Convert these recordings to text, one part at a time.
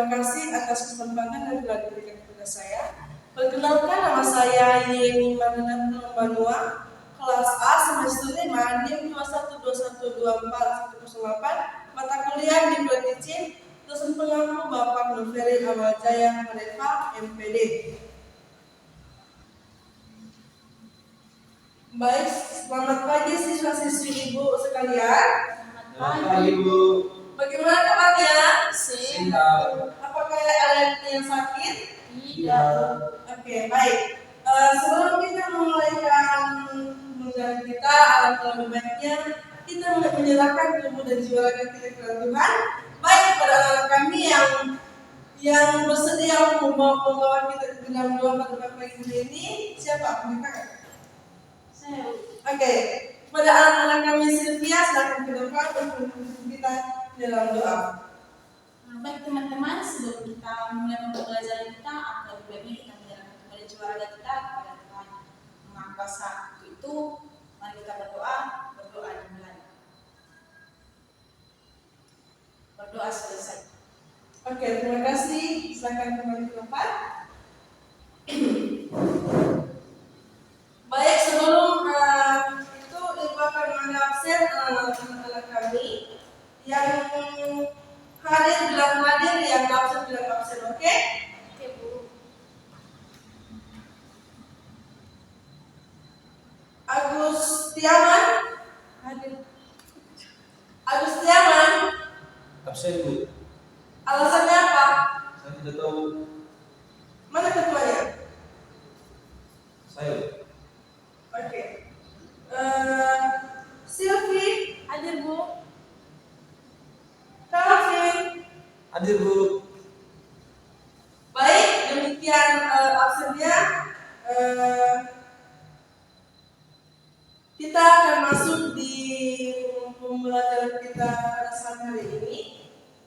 terima kasih atas kesempatan yang telah diberikan kepada saya. Perkenalkan, nama saya Yeni Madinah Manua, kelas A semester 5, NIM 212124 mata kuliah di Politik, dosen pengampu Bapak Nuferi Awaljaya Harefa, MPD. Baik, selamat pagi siswa-siswi Ibu sekalian. Selamat pagi, Bu. Bagaimana kabarnya? Siap. Apakah ada yang sakit? Tidak. Oke, baik. Sebelum kita memulaikan pembelajaran kita, alangkah lebih baiknya kita menyerahkan tubuh dan jiwa raga kita kepada Tuhan. Baik kepada anak kami yang bersedia membawa kita ke dalam doa pada pagi hari ini. Siapa? Mereka? Saya. Oke. Pada anak-anak kami Sylvia, silakan ke depan untuk kita dalam doa. Baik teman-teman, sebelum kita mulai pembelajaran kita, atau lebih baiknya kita menyerahkan kepada jiwa raga kita kepada Tuhan Maha Kuasa. Untuk itu, mari kita berdoa dimulai. Berdoa selesai. Oke, terima kasih. Silakan kembali ke tempat. Baik, sebelum itu Ibu akan mengabsen anak-anak kami yang hadir bilang hadir, yang absen bilang absen, oke? Oke, Bu. Agustiawan hadir. Agustiawan Absen, Bu. alasannya apa? Saya tidak tahu. Mana ketuanya? Saya. Oke. Sylvie Hadir, Bu. Calvin. Hadir, Bu. Baik, demikian absennya. Kita akan masuk di pembelajaran kita pada saat hari ini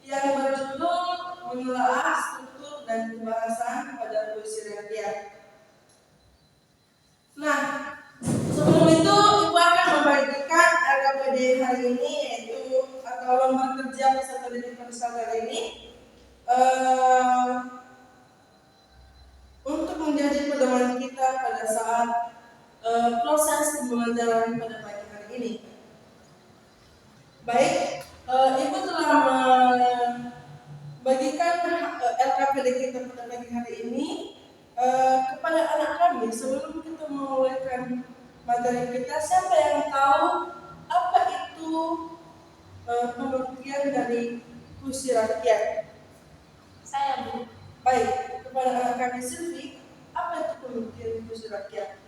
yang berjudul menelaah struktur dan pembahasan pada puisi rakyat. Nah, sebelum itu Ibu akan membagikan RKPD hari ini, yaitu atau lembar kerja peserta didik pada saat hari ini, untuk menjadi pedoman kita pada saat proses pembelajaran pada pagi hari ini. Baik, Ibu telah membagikan RKPD kita pada pagi hari ini kepada anak kami. Sebelum kita memulaikan materi kita, siapa yang tahu apa itu pengertian dari puisi rakyat? Saya, Bu. Baik, kepada anak kami Sylvie, apa itu pengertian puisi rakyat?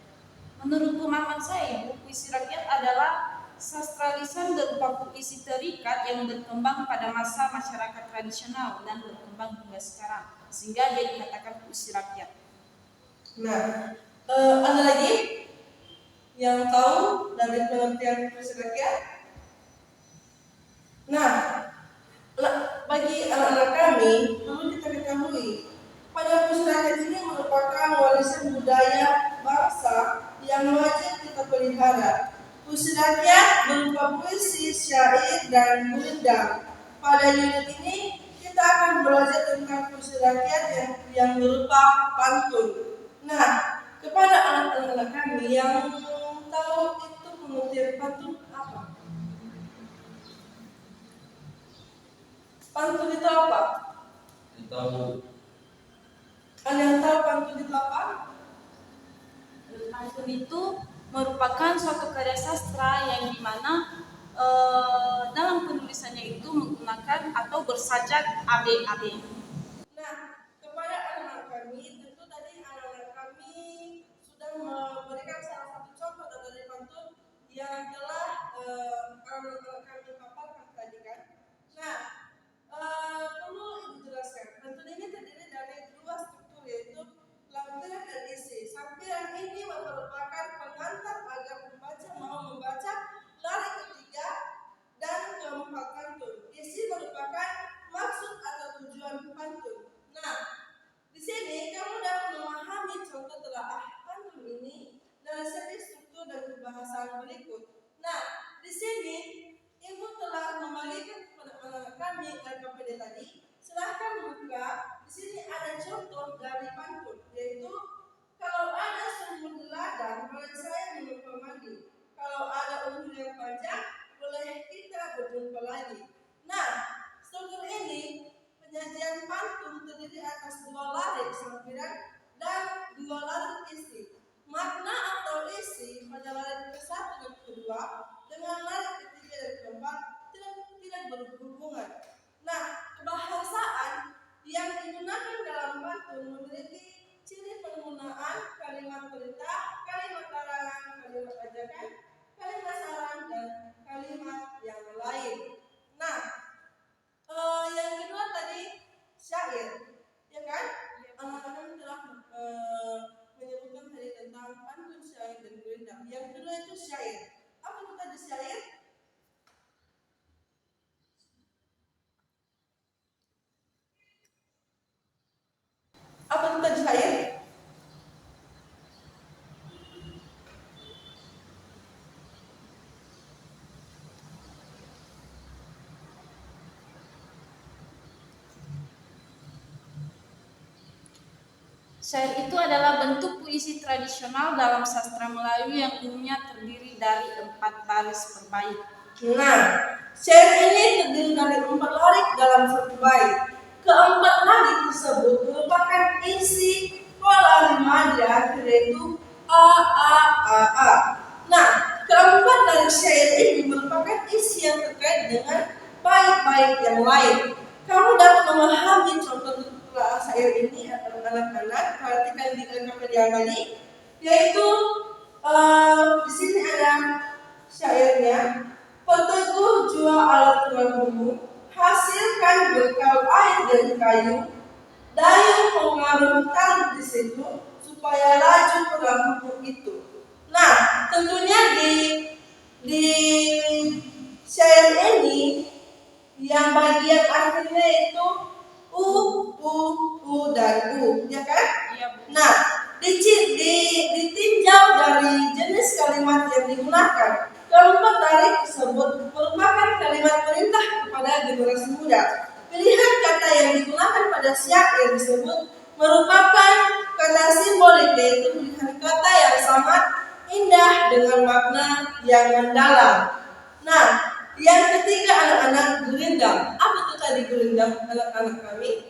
Menurut pemahaman saya, Bu, puisi rakyat adalah sastra lisan berupa puisi terikat yang berkembang pada masa masyarakat tradisional dan berkembang hingga sekarang, sehingga dia dikatakan puisi rakyat. Nah, ada lagi yang tahu dari pengertian puisi rakyat? Nah, bagi anak-anak kami perlu kita ketahui, pada puisi rakyat ini merupakan warisan budaya bangsa yang wajib kita pelihara. Puisi rakyat berupa puisi, syair, dan gundang. Pada unit ini kita akan belajar tentang puisi rakyat yang berupa pantun. Nah, kepada anak-anak kami yang tahu itu pengertian pantun apa? Pantun itu apa? Tahu. Ada yang tahu pantun itu apa? Pantun itu merupakan suatu karya sastra yang dimana dalam penulisannya itu menggunakan atau bersajak AB-AB. Nah, kepada anak-anak kami, tentu tadi anak-anak kami sudah memberikan salah satu contoh dari pantun yang telah anak-anak kami paparkan tadi kan. Nah, perlu Ibu jelaskan, pantun ini terdiri dari dua struktur, yaitu lampiran dan isi. Sampiran ini merupakan pengantar agar pembaca mau membaca lari ketiga dan keempat pantun. Isi merupakan maksud atau tujuan pantun. Nah, di sini kamu dapat memahami contoh telaah pantun ini dari segi struktur dan pembahasan berikut. Nah, di sini Ibu telah membagikan kepada anak kami RKPD tadi. Silahkan buka pantun terdiri atas 2 larik sampiran dan 2 larik isi. Makna atau isi pada larik ke-1 dan ke-2 dengan larik ketiga dan keempat tidak berhubungan. Nah, kebahasaan yang digunakan dalam pantun memiliki ciri penggunaan kalimat perintah, kalimat larangan, kalimat ajakan, kalimat saran, dan kalimat yang lain. Nah, yang kedua tadi syair, ya kan? Kami telah menyebutkan tadi tentang pantun, syair, dan gurindam. Yang kedua itu syair. Apa itu tadi syair? Apa itu tadi syair? Syair itu adalah bentuk puisi tradisional dalam sastra Melayu yang umumnya terdiri dari 4 baris per bait. Nah, syair ini terdiri dari 4 larik dalam satu bait. Keempat larik tersebut merupakan isi pola rima di akhir, yaitu a. Nah, keempat larik syair ini merupakan isi yang terkait dengan bait-bait yang lain. Kamu dapat memahami contoh syair ini anak-anak, perhatikan di Wikipedia tadi, yaitu di sini ada syairnya. Peteguh jua alat tuanmu, hasilkan bekal air dari kayu, dayung pengaruh taruh di situ supaya laju perahumu itu. Nah, tentunya di syair ini yang bagian akhirnya itu u dan u, ya kan? Iya, Bu. Nah, ditinjau dari jenis kalimat yang digunakan, keempat larik tersebut merupakan kalimat perintah kepada generasi muda. Pilihan kata yang digunakan pada syair tersebut merupakan kata simbolik, yaitu pilihan kata yang sangat indah dengan makna yang mendalam. Nah, yang ketiga anak-anak gurindam. Apa itu tadi gurindam anak-anak kami?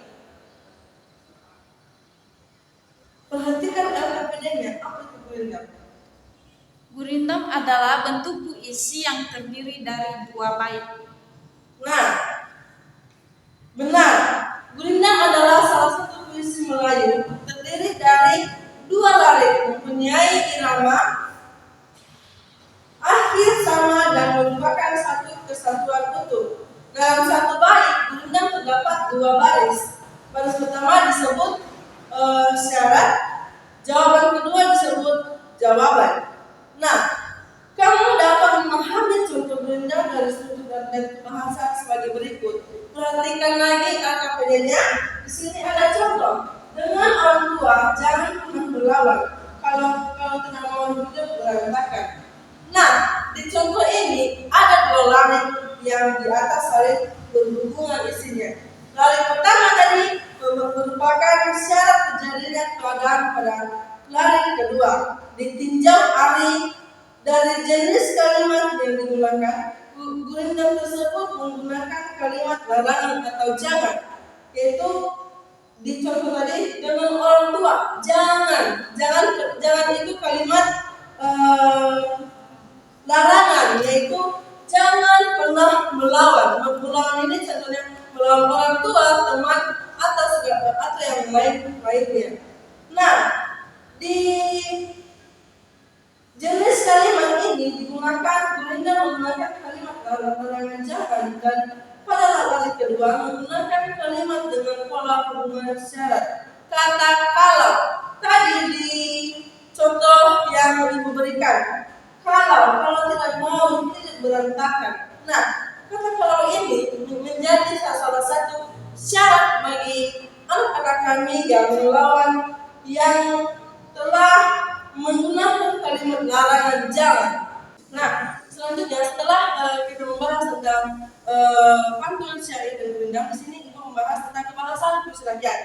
Perhatikan LKPD-nya. Apa itu gurindam? Gurindam adalah bentuk puisi yang terdiri dari 2 bait. Nah, benar. Gurindam adalah salah satu puisi Melayu terdiri dari 2 larik mempunyai irama akhir sama dan merupakan satu kesatuan utuh. Dalam satu bait gurindam terdapat 2 baris. Baris pertama disebut syarat, jawaban kedua disebut jawaban. Nah, kamu dapat memahami contoh gurindam dari struktur dan kebahasaan sebagai berikut. Perhatikan lagi LKPD-nya. Di sini ada contoh. Dengan orang tua jangan pernah berlawan. Kalau tidak mau hidup berantakan. Nah, di contoh ini ada 2 larik yang di atas saling berhubungan isinya. Larik pertama tadi merupakan syarat terjadinya keadaan pada larik kedua. Ditinjau dari jenis kalimat yang digunakan, gurindam tersebut menggunakan kalimat larangan atau jangan, yaitu di contoh tadi dengan orang tua jangan itu kalimat larangan, yaitu jangan pernah melawan. Melawan ini contohnya melawan orang tua, teman, atau yang lainnya. Nah, di jenis kalimat ini digunakan gurindam menggunakan kalimat larangan jangan, dan pada larik kedua menggunakan kalimat dengan pola hubungan syarat. Kata kalau tadi di contoh yang ibu berikan, kalau tidak mau hidup berantakan. Nah, kata kalau ini menjadi salah satu syarat bagi anak-anak kami yang melawan, yang telah menggunakan kalimat larangan jangan. Nah, selanjutnya setelah kita membahas tentang pantun, syair, dan gurindam, di sini ibu membahas tentang kebahasaan puisi rakyat.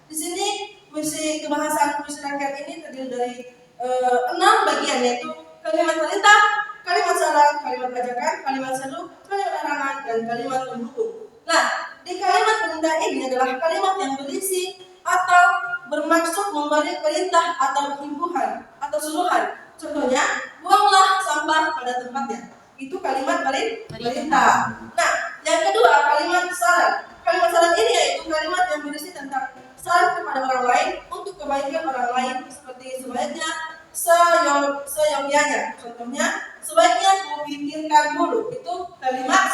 Di sini puisi kebahasaan puisi rakyat ini terdiri dari 6 bagian, yaitu kalimat perintah, kalimat saran, kalimat ajakan, kalimat seru, kalimat larangan, dan kalimat pendukung. Nah, di kalimat perintah ini adalah kalimat yang berisi atau bermaksud memberi perintah atau himbauan atau suruhan. Contohnya, buanglah sampah pada tempatnya. Itu kalimat perintah. Nah, yang kedua kalimat saran. Kalimat saran ini yaitu kalimat yang berisi tentang saran kepada orang lain untuk kebaikan orang lain, seperti sebaiknya seyogyanya. Contohnya, sebaiknya kau pikirkan dulu. Itu kalimat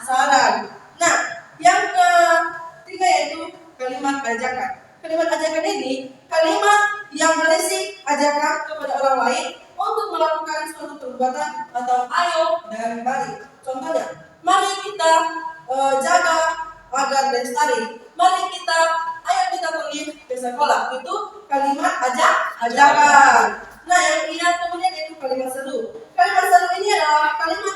saran. Nah, yang ketiga yaitu kalimat ajakan. Kalimat ajakan ini kalimat yang berisi ajakan kepada orang lain untuk melakukan suatu perbuatan atau ayo dan mari. Contohnya, mari kita jaga agar lestari. Mari ayo kita pergi ke sekolah. Itu kalimat ajakan. Nah, yang kemudian itu kalimat seru. Kalimat seru ini adalah kalimat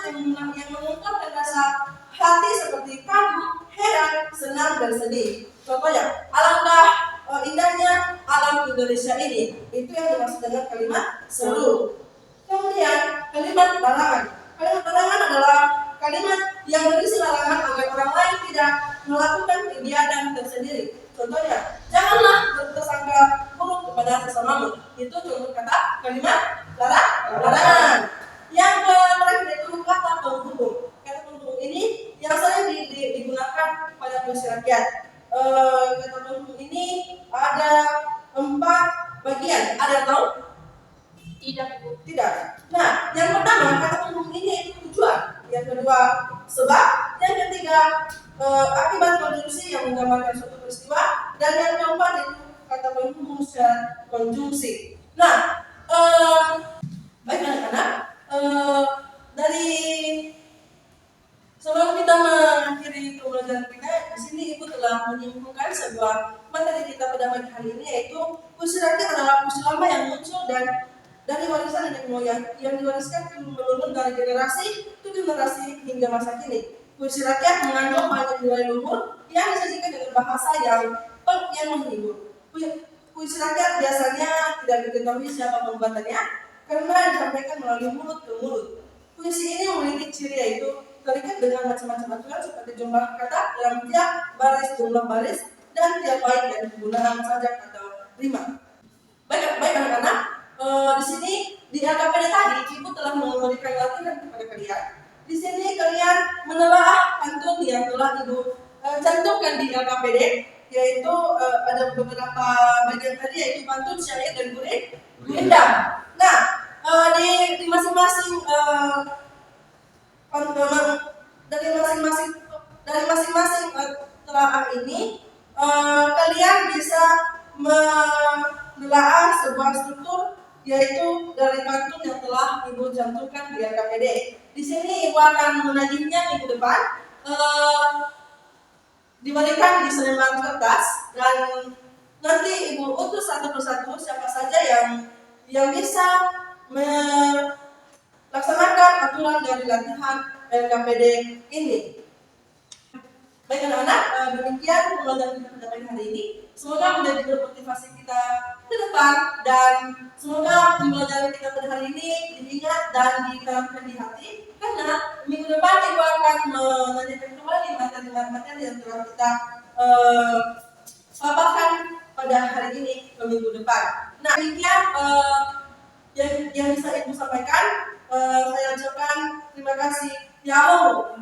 yang mengungkapkan rasa hati seperti kagum, heran, senang, dan sedih. Contohnya, alangkah indahnya alam Indonesia ini. Itu yang dimaksud dengan kalimat seru. Kemudian kalimat larangan. Kalimat larangan adalah kalimat yang berisi larangan agar orang lain tidak melakukan kegiatan tersendiri. Contohnya, janganlah berprasangka buruk kepada sesamamu. Itu contoh kata kalimat larangan. Yang terakhir itu kata penghubung. Kata penghubung ini yang sering digunakan pada puisi rakyat. Kata penghubung ini ada 4 bagian. Ada yang tahu? Tidak. Nah, yang pertama kata penghubung ini itu tujuan. Yang kedua sebab. Yang ketiga akibat konjungsi yang menggambarkan suatu peristiwa. Dan yang keempat itu kata penghubung secara konjungsi. Nah, baik anak-anak, dari sebelum kita mengakhiri pembelajaran kita, di sini Ibu telah menyimpulkan sebuah materi kita pada pagi hari ini, yaitu puisi rakyat adalah puisi lama yang muncul dan dari warisan nenek moyang yang diwariskan turun-menurun dari generasi ke generasi hingga masa kini. Puisi rakyat mengandung banyak nilai luhur yang disajikan dengan bahasa yang menghibur. Puisi rakyat biasanya tidak diketahui siapa pembuatannya karena disampaikan melalui mulut ke mulut. Puisi ini memiliki ciri yaitu terikat dengan macam-macam aturan seperti jumlah kata dalam tiap baris, jumlah baris, dan tiap bait dan penggunaan sajak atau rima. Baik anak-anak, di sini di LKPD tadi Ibu telah memberikan latihan kepada kalian. Di sini kalian menelaah pantun yang telah Ibu cantumkan di LKPD, yaitu ada beberapa bagian tadi yaitu pantun, syair, dan gurindam. Nah, di masing-masing dari masing-masing telaah ini kalian bisa menelaah sebuah struktur yaitu dari pantun yang telah Ibu cantumkan di LKPD. Di sini Ibu akan menagihnya minggu depan, diberikan di selembar kertas, dan nanti Ibu utus satu persatu siapa saja yang bisa melaksanakan aturan dari latihan LKPD ini. Baik anak-anak, demikian pembelajaran kita pada pagi hari ini. Semoga menjadi bermotivasi kita ke depan, dan semoga pembelajaran kita pada hari ini diingat dan ditanamkan di hati, karena minggu depan Ibu akan menanyakan kembali materi-materi yang telah kita paparkan pada hari ini ke minggu depan. Nah, demikian yang bisa Ibu sampaikan. Saya ucapkan terima kasih. Yahoo.